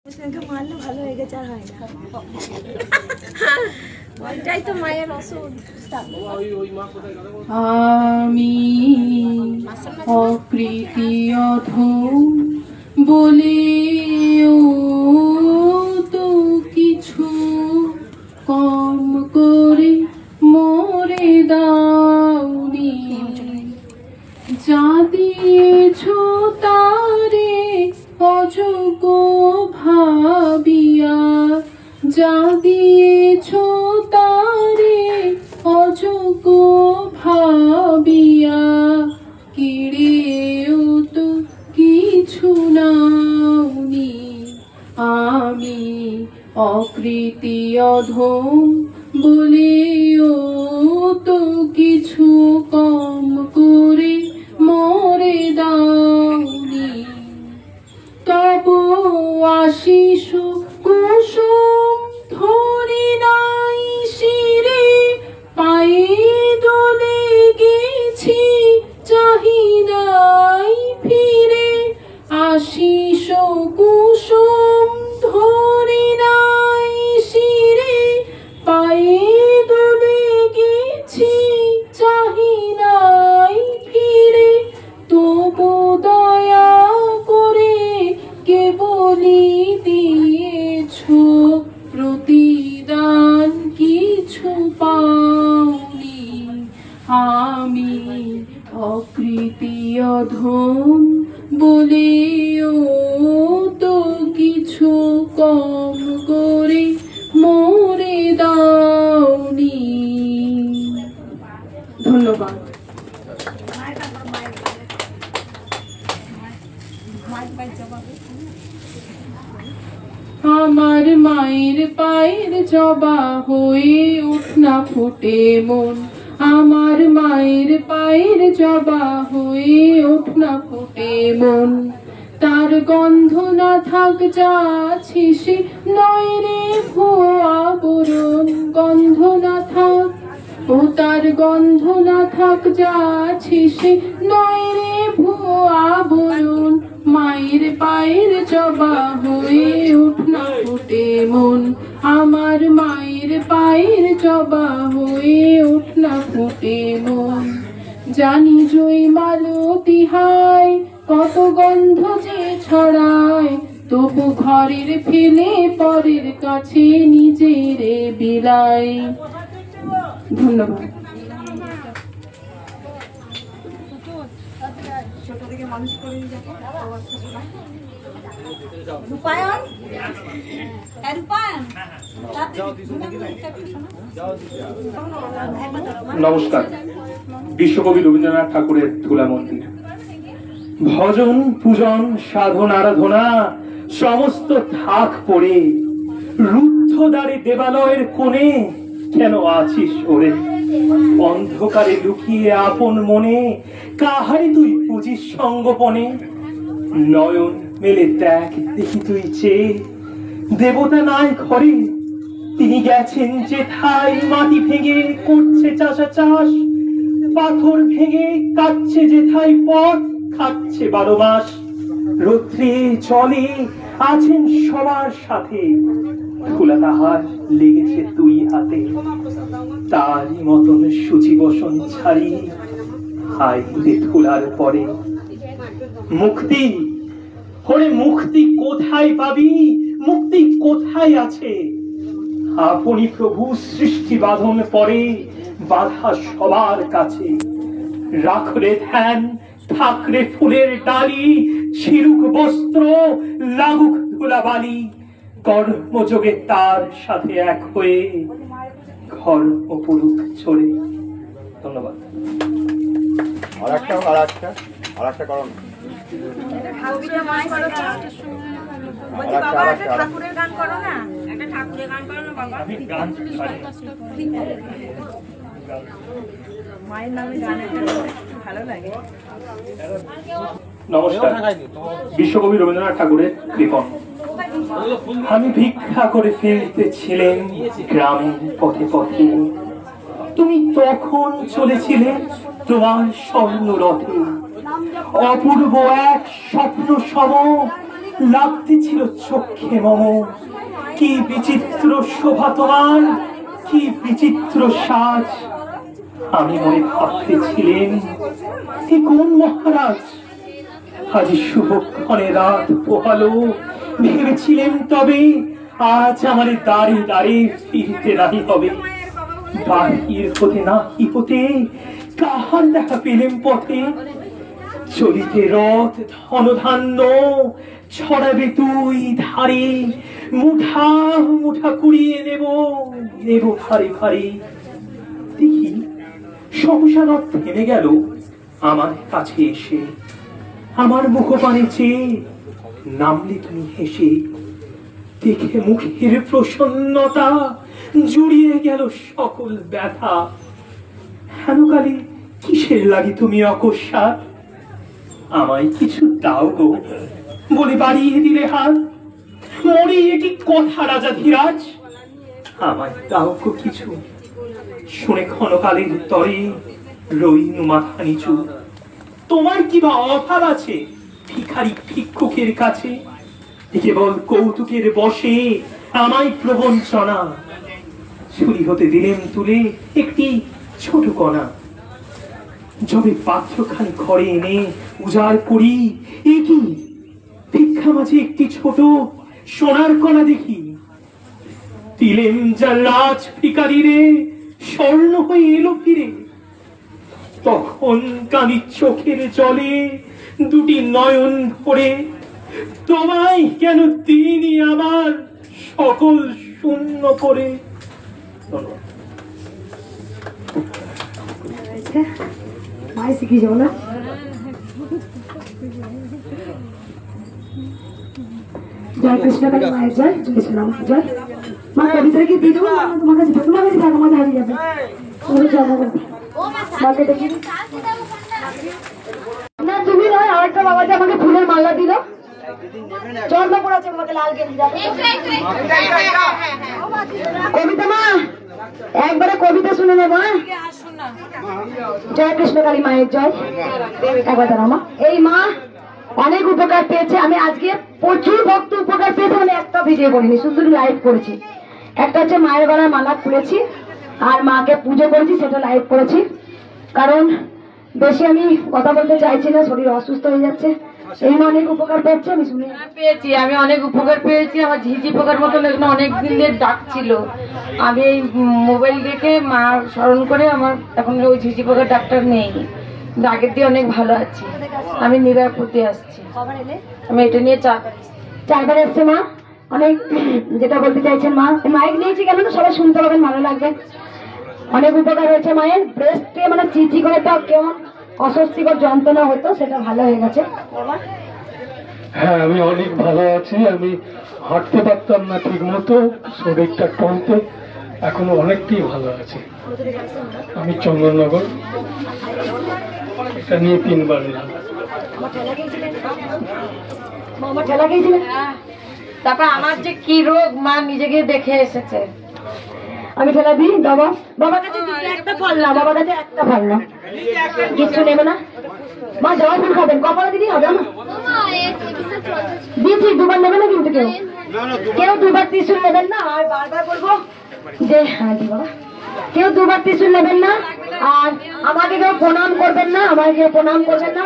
মারলে ভালো হয়ে গেছে আর হয় না। ওইটাই তো মায়ের ওষুধ। আমি অকৃতি অধম বলেও তো কিছু কম করে মরে দাওনি, যা দিয়েছ তারে অযোগ্য ভাবিয়া, যা দিয়েছ তারে অযোগ্য ভাবিয়া, কেড়েও তো কিছু নাওনি। আমি অকৃতি অধম বলেও তো কিছু কম করে মরে দাওনি। তব আশিস কুসুম ধরি নাই শিরে, পায়ে দোলে গেছি চাহিদাই ফিরে। আশিস কুসুম ধরি নাই শিরে, পায়ে দোলে গেছি চাহিদাই ফিরে। তবু দয়া করে কেবলি দিয়েছ প্রতিদান, কিছু পাওনি। আমি অকৃতি অধম বলেও তো কিছু কম করে মরে দাওনি। ধন্যবাদ। আমার মায়ের পায়ের জবা হয়ে উঠ না ফুটে মন, আমার মায়ের পায়ের জবা হয়ে উঠ না ফুটে মন। তার গন্ধ না থাক যা আছে সে নয় রে ভুয়া বরণ, গন্ধ না থাক ও তার গন্ধ না থাক যা আছে সে নয় রে ভুয়া বরণ। মায়ের পায়ের জবা হয়ে উঠ না ফুটে মন, আমার মায়ের পায়ের জবা হয়ে উঠ না ফুটে মন। জানি জয় মালতী হায় কত গন্ধ যে ছড়ায়, তবু ঘরের ফেলে পরের কাছে নিজের বিলায়। ধন্যবাদ। নমস্কার। বিশ্বকবি রবীন্দ্রনাথ ঠাকুরের ধুলা মন্দির। ভজন পূজন সাধন আরাধনা সমস্ত থাক পড়ে, রুদ্ধ দ্বারে দেবালয়ের কোণে কেন আছিস ওরে? অন্ধকারে লুকিয়ে আপন মনে কাহারে তুই পুজিস সঙ্গপনে? নয়ন মেলে দেখ দেখি তুই চেয়ে, দেবতা নাই ঘরে, তিনি গেছেন যেথায়। মাটি ভেঙে করছে চাষা চাষ, পাথর ভেঙে কাটছে যেথায় পথ, খাচ্ছে 12 মাস। রৌদ্রে জলে আছেন সবার সাথে, ধুলা তাহার লেগেছে তুই হাতে। তারই মতন সূচি বসন ছাড়ি হাই রে ধুলার পরে। মুক্তি ওরে মুক্তি কোথায় পাবি? মুক্তি কোথায় আছে? আপনি প্রভু সৃষ্টি বাঁধন পরে, বাধা সবার কাছে। রাখরে ধ্যান থাকরে ফুলের ডালি, ছিড়ুক বস্ত্র লাগুক ধুলাবালি। কর্মযোগে তার সাথে এক হয়ে কর্ম পুরুক ছড়ে। ধন্যবাদ। আরেকটা করুন। ঠাকুরের গান করো না, একটা ঠাকুরের গান করো না বাবা। মায়ের নামে গান একটা ভালো লাগে। নমস্কার। বিশ্বকবি রবীন্দ্রনাথ ঠাকুরের কৃপণ। আমি ভিক্ষা করে ফিরতেছিলেন গ্রামের পথে পথে, তুমি তখন চলেছিলে তোমার স্বর্ণ রথে। অপূর্ব এক স্বপ্ন সম লাগতেছিল চোখে মম। কি বিচিত্র শোভা তোমার, কি বিচিত্র সাজ। আমি মনে ভাবতেছিলেন এ কোন মহারাজ। আজ শুভক্ষণে রাত পোহালো, ভেবেছিলেন তবে আজ আমার দাঁড়ে দাঁড়ে ফিরতে নাহি হবে। বাহির হতে নাহি হতে কাহার দেখা পেলেন পথে। চলিতে রথ ধনধান্য ছড়াবে তুই ধারে, মুঠা মুঠা কুড়িয়ে নেব নেব ভারে ভারে। দেখি সহসা রথ থেমে গেল আমার কাছে এসে। আমার মুখপানে চেয়ে নামলে তুমি হেসে। দেখে মুখের প্রসন্নতা জুড়িয়ে গেল সকল ব্যথা। হেনকালে কিসের লাগি তুমি অকস্মাৎ? আমায় কিছু দাও গো বলে বাড়িয়ে দিলে হাত। মরি এটি কথা রাজা ধীরাজ, আমায় দাও গো কিছু। শুনে ক্ষণকালের তরে রইনু মাথা নিচু। তোমার কি বা অভাব আছে ভিখারি ভিক্ষুকের কাছে? কেবল কৌতুকের বসে আমায় প্রবঞ্চনা। চুরি হতে দিলেন তুলে একটি ছোট কণা। যবে পাত্রখানি ঘরে এনে উজাড় করি, এ কি ভিক্ষা মাঝে একটি ছোট সোনার কণা দেখি। দিলেন যা রাজ ভিখারি রে, স্বর্ণ হয়ে এলো ফিরে। তখন কানি চোখের জলে দুটি নয়ন ভরে। তোমায় কেন তিনি আমার সকল শূন্য করে। মাই শিখি যাবো না। জয় কৃষ্ণ কালী মায়ের জয়, জয় শ্রীরাম জয়। মা কবিতা কি দিয়ে দেবো? তোমার কাছে থাকা মাঝে হারিয়ে যাবে। মাকে দেখি না, তুমি নয় আরেকটা বাবা যে আমাকে ফুলের মালা দিল। জন্ম করেছে আমাকে লাল গেঞ্জি। কবিতা মা একবারে কবিতা শুনে নেবো। জয় কৃষ্ণ কালী মায়ের জয়। একবার দাঁড়াও মা। এই মা অনেক উপকার পেয়েছে। আমি আজকে প্রচুর ভক্ত উপকার পেয়েছে। আমি একটা ভিডিও করিনি, শুধু লাইভ করেছি। একটা হচ্ছে মায়ের গলায় মালা খুলেছি আর মাকে পুজো করেছি, সেটা লাইভ করেছি। কারণ বেশি আমি কথা বলতে চাইছি না, শরীর অসুস্থ হয়ে যাচ্ছে। এই মা অনেক উপকার পেয়েছে, আমি শুনে পেয়েছি। আমি অনেক উপকার পেয়েছি। আমার ঝিঝি পোকার মতন এখানে অনেক দিনের ডাক ছিল। আমি এই মোবাইল দেখে মা স্মরণ করে আমার এখন ওই ঝিঝি পোকার ডাক্তার নেই। আগের দিয়ে অনেক ভালো আছি। আমি নিরাপদে আসছি। আমি এটা নিয়ে চারবার এসছে মা। অনেক যেটা বলতে চাইছেন মা, মাইক নিয়েছি কেন না সবাই শুনতে পাবেন, ভালো লাগবে। অনেক উপকার হয়েছে মায়ের। ব্রেস্টে মানে চিচি করে তো কেমন অস্বস্তিকর যন্ত্রণা হতো, সেটা ভালো হয়ে গেছে। হ্যাঁ, আমি অনেক ভালো আছি। আমি হাঁটতে পারতাম না ঠিক মতো, শরীরটা টলতে, এখনো অনেকটাই ভালো আছে। আমি চন্দননগর, এটা নিয়ে 3 বার এলাম। তারপর আমার যে কি রোগ মা নিজেকে দেখে এসেছে। আমি ঠেলা দিই বাবা। বাবার কাছে একটা ফল না, বাবার কাছে একটা ফল না, কিচ্ছু নেবে না। মা জবা ফুল খাবেন, কপালে দিদি হবে না। দিচ্ছি, 2 বার নেবে না কিন্তু কেউ 2 বার ত্রিশূল নেবেন না। আর বারবার বলবো যে হ্যাঁ দি বাবা, কেউ 2 বার ত্রিশূল নেবেন না। আর আমাকে কেউ প্রণাম করবেন না, আমাকে কেউ প্রণাম করবেন না।